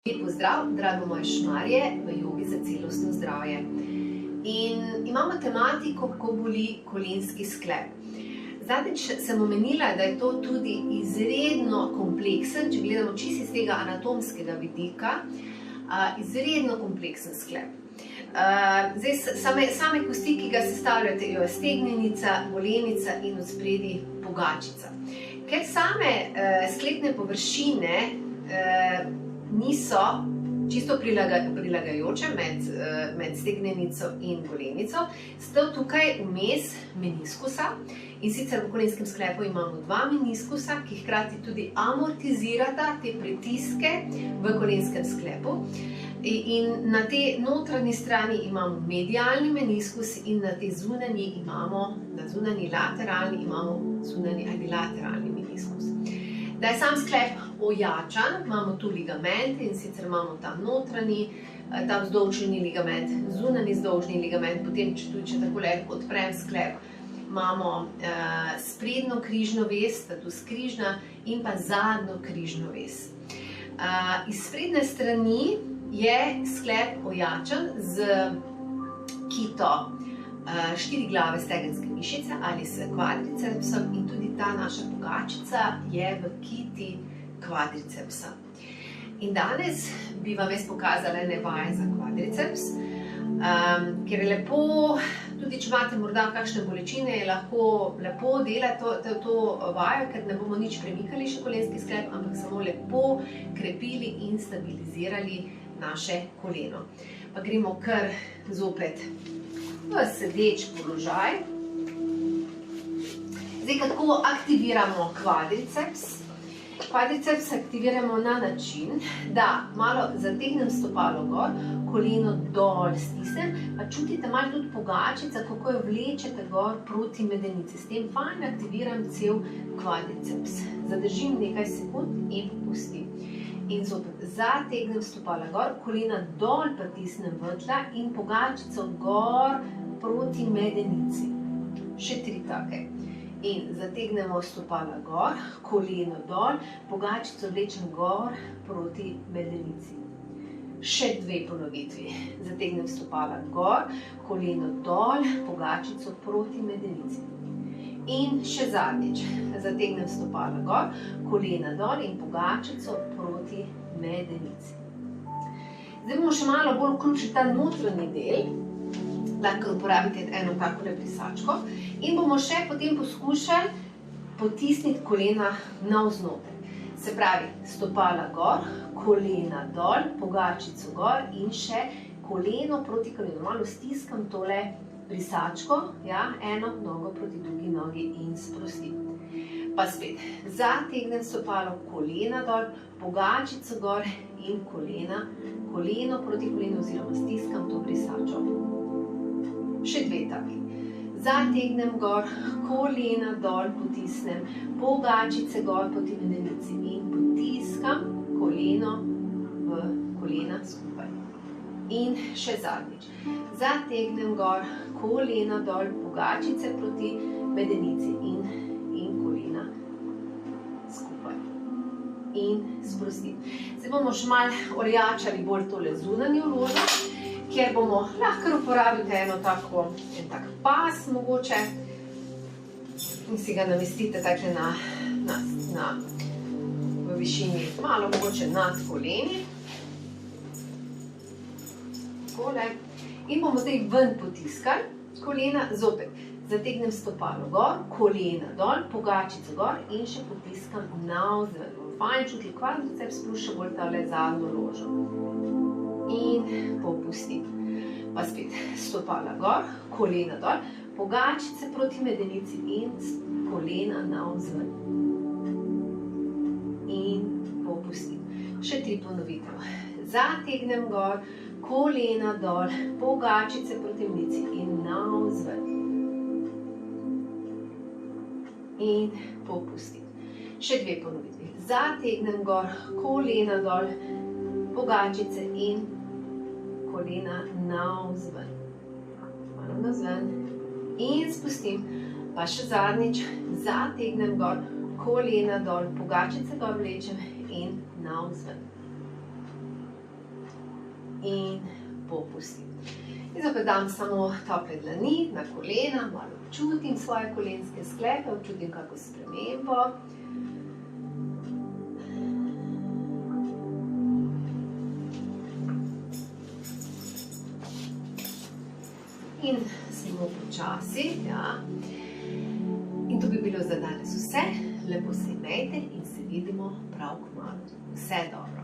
Lep pozdrav, drago moje šmarje, v jogi za celostno zdravje. In imamo tematiko, kako boli kolenski sklep. Zadnjič sem omenila, da je to tudi izredno kompleksen, če gledamo čisto iz tega anatomskega vidika, izredno kompleksen sklep. Zdaj, same kosti, ki ga sestavljate, jo je stegnenica, golenica in odspredaj pogačica. Ker same sklepne površine niso čisto prilagajoče med stegnenico in golenico, sta tukaj vmes meniskusa. In sicer v kolenskem sklepu imamo dva meniskusa, ki hkrati tudi amortizirata te pritiske v kolenskem sklepu. In na te notranji strani imamo medialni meniskus in na te zunanji imamo, na zunanji lateralni imamo zunanji ali lateralni meniskus. Da je sam sklep ojačan, imamo tu ligamente in sicer imamo ta notranji, ta vzdolžni ligament, zunanji vzdolžni ligament, potem če takole odprem sklep, imamo sprednjo križno vez, status križna in pa zadnjo križno vez. Iz sprednje strani je sklep ojačan z kito štiriglave stegenske mišice ali s kvadricepsom in tudi ta naša pogačica je v kiti kvadricepsa. In danes bi vam jaz pokazala ene vaje za kvadriceps, ker je lepo, tudi če imate morda kakšne bolečine, je lahko lepo delati to vajo, ker ne bomo nič premikali še kolenski sklep, ampak samo lepo krepili in stabilizirali naše koleno. Pa gremo kar zopet v sedeč položaj. Zdaj, kako aktiviramo kvadriceps? Kvadriceps aktiviramo na način, da malo zategnem stopalo gor, koleno dol stisnem, pa čutite malo tudi pogačica, kako jo vlečete gor proti medenici. S tem fajn aktiviram cel kvadriceps. Zadržim nekaj sekund in popustim. In zopet zategnem stopala gor, kolena dol pritisnem v tla in pogačico gor proti medenici. Še 3 take. In zategnemo stopala gor, koleno dol, pogačico vlečem gor proti medenici. Še 2 ponovitvi. Zategnem stopala gor, koleno dol, pogačico proti medenici. In še zadnjič. Zategnem stopala gor, kolena dol in pogačico proti medenici. Zdaj bomo še malo bolj vključili ta notranji del. Lahko uporabite eno takole brisačko. In bomo še potem poskušali potisniti kolena navznoter. Se pravi, stopala gor, kolena dol, pogačico gor in še koleno proti kolenu. Malo stiskam tole brisačko, eno nogo proti drugi nogi in sprostim. Pa spet, zategnem stopalo, kolena dol, pogačico gor in koleno proti kolenu oziroma stiskam to brisačo. Še 2 taki. Zategnem gor, kolena dol, potisnem, pogačice gor proti medenici in potiskam koleno v kolena skupaj. In še zadnjič. Zategnem gor, kolena dol, pogačice proti medenici in kolena skupaj. In sprostim. Zdaj bomo še malo ojačali bolj tole zunanjo ložo, kjer bomo lahko uporabiti en tak pas mogoče in si ga namestite takle v višini malo mogoče nad koleni. In bomo zdaj ven potiskali kolena, zopet zategnem stopalo gor, kolena dol, pogačico gor in še potiskam navzven. Fajn čuti kvadriceps plus še bolj tale zadnjo ložo. In popustim. Pa spet stopala gor, kolena dol, pogačice proti medenici in kolena navzven. In popustim. Še 3 ponovitev. Zategnem gor, kolena dol, pogačice proti medenici in navzven. In popustim. Še 2 ponovitvi. Zategnem gor, kolena dol, pogačice in kolena navzven. Malo navzven. In spustim. Pa še zadnjič. Zategnem gor, kolena dol, pogačice gor vlečem in navzven. in popustim. In zdaj dam samo tople dlani na kolena, malo občutim svoje kolenske sklepe, občutim kako spremembo. In samo počasi, ja. In to bi bilo za danes vse. Lepo se imejte in se vidimo prav kmalu. Vse dobro.